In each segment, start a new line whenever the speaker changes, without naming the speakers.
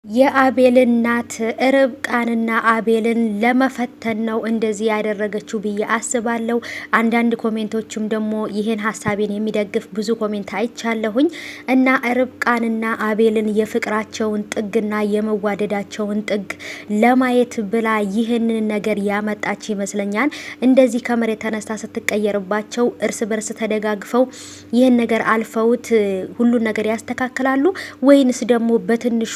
የአቤል እናት ርብቃንና አቤልን ለመፈተን ነው እንደዚህ ያደረገችው ብዬ አስባለሁ። አንዳንድ ኮሜንቶችም ደግሞ ይህን ሀሳቤን የሚደግፍ ብዙ ኮሜንት አይቻለሁኝ እና ርብቃንና አቤልን የፍቅራቸውን ጥግና የመዋደዳቸውን ጥግ ለማየት ብላ ይህንን ነገር ያመጣች ይመስለኛል። እንደዚህ ከመሬት ተነስታ ስትቀየርባቸው እርስ በርስ ተደጋግፈው ይህን ነገር አልፈውት ሁሉን ነገር ያስተካክላሉ ወይንስ ደግሞ በትንሹ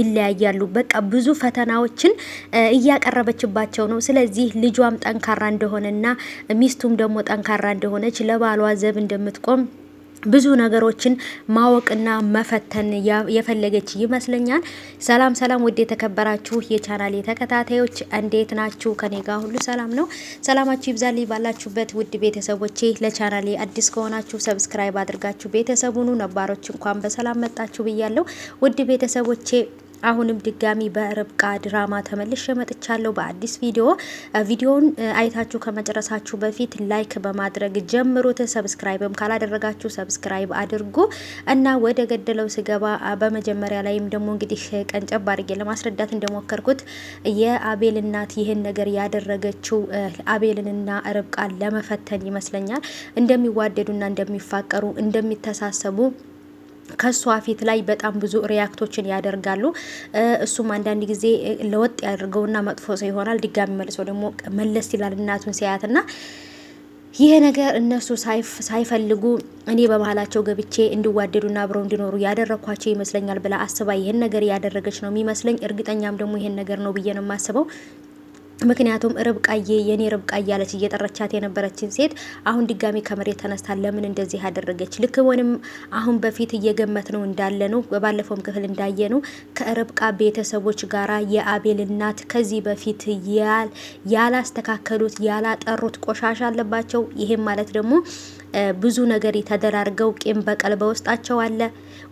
ይለያያሉ? በቃ ብዙ ፈተናዎችን እያቀረበችባቸው ነው። ስለዚህ ልጇም ጠንካራ እንደሆነና ሚስቱም ደግሞ ጠንካራ እንደሆነች ለባሏ ዘብ እንደምትቆም ብዙ ነገሮችን ማወቅና መፈተን የፈለገች ይመስለኛል። ሰላም ሰላም፣ ውድ የተከበራችሁ የቻናሌ ተከታታዮች እንዴት ናችሁ? ከኔ ጋር ሁሉ ሰላም ነው። ሰላማችሁ ይብዛልኝ ባላችሁበት ውድ ቤተሰቦቼ። ለቻናሌ አዲስ ከሆናችሁ ሰብስክራይብ አድርጋችሁ ቤተሰቡኑ፣ ነባሮች እንኳን በሰላም መጣችሁ ብያለሁ። ውድ ቤተሰቦቼ አሁንም ድጋሚ በርብቃ ድራማ ተመልሼ መጥቻለሁ በአዲስ ቪዲዮ። ቪዲዮውን አይታችሁ ከመጨረሳችሁ በፊት ላይክ በማድረግ ጀምሩት። ሰብስክራይብም ካላደረጋችሁ ሰብስክራይብ አድርጉ እና ወደ ገደለው ስገባ በመጀመሪያ ላይም ደግሞ እንግዲህ ቀንጨብ አድርጌ ለማስረዳት እንደሞከርኩት የአቤል እናት ይህን ነገር ያደረገችው አቤልንና ርብቃን ለመፈተን ይመስለኛል። እንደሚዋደዱና እንደሚፋቀሩ እንደሚተሳሰቡ ከሷ ፊት ላይ በጣም ብዙ ሪያክቶችን ያደርጋሉ። እሱም አንዳንድ ጊዜ ለወጥ ያደርገውና መጥፎ ሰው ይሆናል። ድጋሚ መልሶ ደግሞ መለስ ይላል እናቱን ሲያያትና ይሄ ነገር እነሱ ሳይፈልጉ እኔ በመሀላቸው ገብቼ እንዲዋደዱና አብረው እንዲኖሩ ያደረኳቸው ይመስለኛል ብላ አስባ ይሄን ነገር ያደረገች ነው የሚመስለኝ። እርግጠኛም ደግሞ ይሄን ነገር ነው ብዬ ነው የማስበው። ምክንያቱም ርብቃዬ የኔ ርብቃ እያለች እየጠረቻት የነበረችን ሴት አሁን ድጋሚ ከመሬት ተነስታ ለምን እንደዚህ ያደረገች? ልክ ወንም አሁን በፊት እየገመት ነው እንዳለ ነው በባለፈውም ክፍል እንዳየ ነው ከርብቃ ቤተሰቦች ጋራ የአቤል እናት ከዚህ በፊት ያላስተካከሉት ያላጠሩት ቆሻሻ አለባቸው። ይሄም ማለት ደግሞ ብዙ ነገር ተደራርገው ቂም በቀል በውስጣቸው አለ።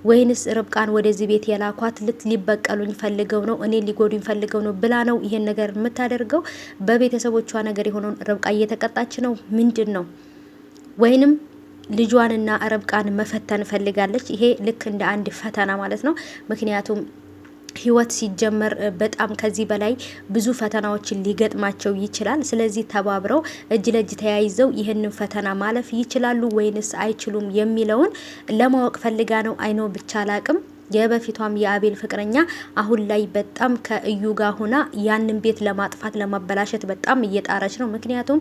ወይንስ ርብቃን ወደዚህ ቤት የላኳት ሊበቀሉኝ ፈልገው ነው እኔ ሊጎዱኝ ፈልገው ነው ብላ ነው ይሄን ነገር የምታደርገው? በቤተሰቦቿ ነገር የሆነውን ርብቃ እየተቀጣች ነው ምንድን ነው? ወይንም ልጇንና ርብቃን መፈተን ፈልጋለች። ይሄ ልክ እንደ አንድ ፈተና ማለት ነው። ምክንያቱም ህይወት ሲጀመር በጣም ከዚህ በላይ ብዙ ፈተናዎችን ሊገጥማቸው ይችላል። ስለዚህ ተባብረው እጅ ለእጅ ተያይዘው ይህንን ፈተና ማለፍ ይችላሉ ወይንስ አይችሉም የሚለውን ለማወቅ ፈልጋ ነው። አይኖ ብቻ አላቅም። የበፊቷም የአቤል ፍቅረኛ አሁን ላይ በጣም ከእዩ ጋር ሆና ያንን ቤት ለማጥፋት ለማበላሸት በጣም እየጣረች ነው። ምክንያቱም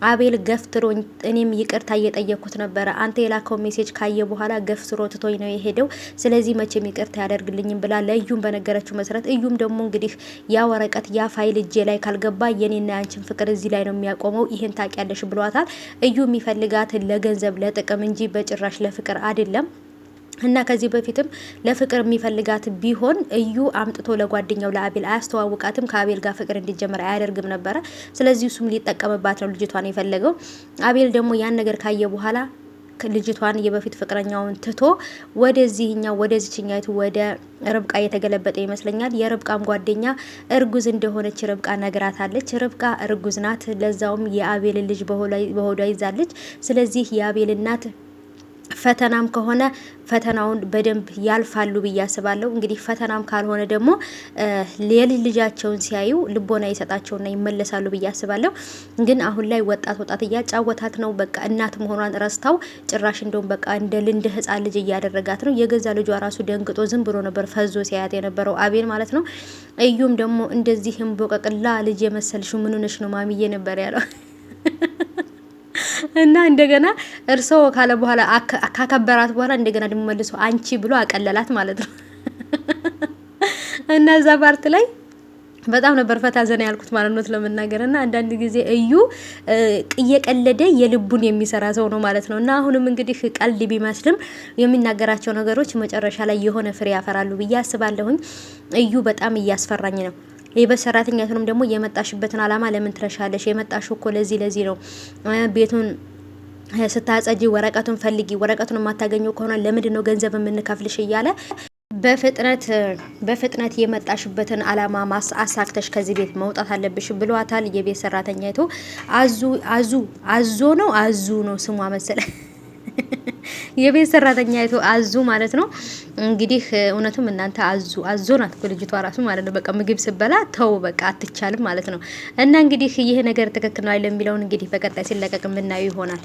አቤል ገፍትሮኝ እኔም ይቅርታ እየጠየኩት ነበረ። አንተ የላከው ሜሴጅ ካየ በኋላ ገፍትሮ ትቶኝ ነው የሄደው። ስለዚህ መቼም ይቅርታ ያደርግልኝም ብላ ለእዩም በነገረችው መሰረት እዩም ደግሞ እንግዲህ ያ ወረቀት ያ ፋይል እጄ ላይ ካልገባ የኔና ያንቺን ፍቅር እዚህ ላይ ነው የሚያቆመው፣ ይህን ታውቂያለሽ ብሏታል። እዩ የሚፈልጋት ለገንዘብ ለጥቅም እንጂ በጭራሽ ለፍቅር አይደለም። እና ከዚህ በፊትም ለፍቅር የሚፈልጋት ቢሆን እዩ አምጥቶ ለጓደኛው ለአቤል አያስተዋውቃትም። ከአቤል ጋር ፍቅር እንዲጀመር አያደርግም ነበረ። ስለዚህ እሱም ሊጠቀምባት ነው ልጅቷን የፈለገው። አቤል ደግሞ ያን ነገር ካየ በኋላ ልጅቷን የበፊት ፍቅረኛውን ትቶ ወደዚህኛው ወደዚችኛይቱ ወደ ርብቃ የተገለበጠ ይመስለኛል። የርብቃም ጓደኛ እርጉዝ እንደሆነች ርብቃ ነግራታለች። ርብቃ እርጉዝ ናት፣ ለዛውም የአቤል ልጅ በሆዷ ይዛለች። ስለዚህ የአቤል እናት ፈተናም ከሆነ ፈተናውን በደንብ ያልፋሉ ብዬ አስባለሁ። እንግዲህ ፈተናም ካልሆነ ደግሞ የልጅ ልጃቸውን ሲያዩ ልቦና ይሰጣቸውና ይመለሳሉ ብዬ አስባለሁ። ግን አሁን ላይ ወጣት እያጫወታት ነው። በቃ እናት መሆኗን ረስታው ጭራሽ እንደውም በቃ እንደ ህፃን ልጅ እያደረጋት ነው። የገዛ ልጇ ራሱ ደንግጦ ዝም ብሎ ነበር ፈዞ ሲያያት የነበረው አቤል ማለት ነው። እዩም ደግሞ እንደዚህም ቦቀቅላ ልጅ የመሰልሽ ምን ሆነሽ ነው ማሚዬ ነበር ያለው። እና እንደገና እርሶ ካለ በኋላ ካከበራት በኋላ እንደገና ደግሞ መልሶ አንቺ ብሎ አቀለላት ማለት ነው። እና እዛ ፓርት ላይ በጣም ነበር ፈታ ዘና ያልኩት ማለት ነው ለመናገር። እና አንዳንድ ጊዜ እዩ እየቀለደ የልቡን የሚሰራ ሰው ነው ማለት ነው። እና አሁንም እንግዲህ ቀልድ ቢመስልም የሚናገራቸው ነገሮች መጨረሻ ላይ የሆነ ፍሬ ያፈራሉ ብዬ አስባለሁኝ። እዩ በጣም እያስፈራኝ ነው። የቤት ሰራተኛቱንም ደግሞ የመጣሽበትን አላማ ለምን ትረሻለሽ? የመጣሽው እኮ ለዚህ ነው። ቤቱን ስታጸጂ ወረቀቱን ፈልጊ፣ ወረቀቱን የማታገኘው ከሆነ ለምንድን ነው ገንዘብ የምንከፍልሽ? እያለ በፍጥነት የመጣሽበትን አላማ አሳክተሽ ከዚህ ቤት መውጣት አለብሽ ብሏታል። የቤት ሰራተኛይቱ አዙ ነው ስሟ መሰለ የቤት ሰራተኛ አይቶ አዙ ማለት ነው እንግዲህ። እውነቱም እናንተ አዞ ናት ልጅቷ ራሱ ማለት ነው። በቃ ምግብ ስበላ ተው በቃ አትቻልም ማለት ነው። እና እንግዲህ ይሄ ነገር ትክክል ነው አይደለም የሚለውን እንግዲህ በቀጣይ ሲለቀቅ የምናየው ይሆናል።